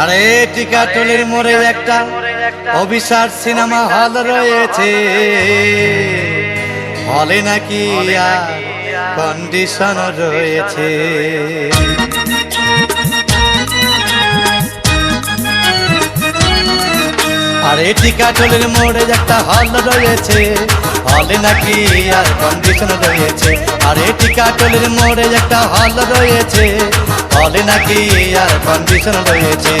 আরে টিকাটুলির মোড়ে একটা অভিশাপ সিনেমা হল রয়েছে, হলে নাকি কন্ডিশন রয়েছে। আরে টিকাটুলির মোড়ে একটা হল রয়েছে, হলে নাকি আর কন্ডিশন রয়েছে। আরে টিকাটুলির মোড়ে একটা হল রয়েছে, হলে নাকি আর কন্ডিশন রয়েছে।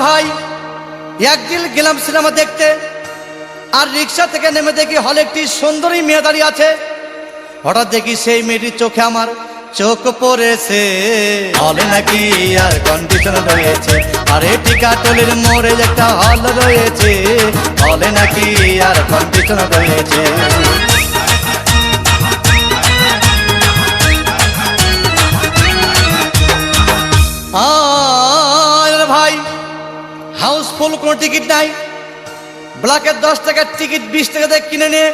ভাই একদিন গেলাম সিনেমা দেখতে, আর রিক্সা থেকে নেমে দেখি হলে একটি সুন্দরী মেয়ে দাঁড়িয়ে আছে। হঠাৎ দেখি সেই মেয়েটির চোখে আমার চোখ পড়েছে, হলে নাকি আর কন্ডিশন রয়েছে। আরে টিকাটুলির মোড়ে একটা হল রয়েছে, হলে নাকি আর কন্ডিশন রয়েছে। ভাই হাউসফুল কোনো টিকিট নাই, ব্ল্যাকের 10 টাকার টিকিট 20 টাকা দিয়ে কিনে নিয়ে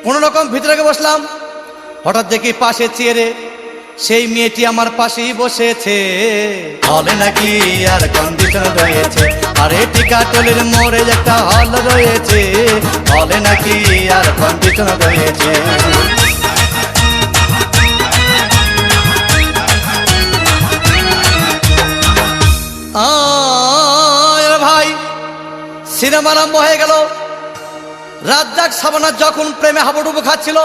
কোনো রকম ভিতরে বসলাম। হঠাৎ দেখি পাশে চেয়ারে সেই মেয়েটি আমার পাশেই বসেছে, হলে নাকি আর কন্ডিশন রয়েছে। আরে টিকাটুলির মোড়ে একটা হল রয়েছে, হলে নাকি আর কন্ডিশন রয়েছে। ভাই সিনেমা আরম্ভ হয়ে গেল। রাজ্জাক সাবানা যখন প্রেমে হাবুডুবু খাচ্ছিল,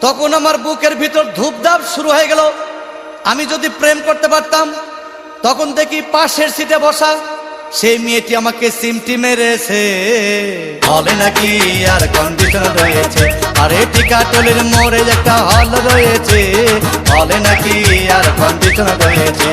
তখন আমার বুকের ভিতর ধূপধাপ শুরু হয়ে গেল। আমি যদি প্রেম করতে পারতাম, তখন দেখি পাশের সিটে বসা সেই মেয়েটি আমাকে সিমটি মেরেছে, হলে নাকি আর কন্ডিশন রয়েছে। আরে টিকাটুলির মোড়ে একটা হল রয়েছে, হলে নাকি আর কন্ডিশন রয়েছে।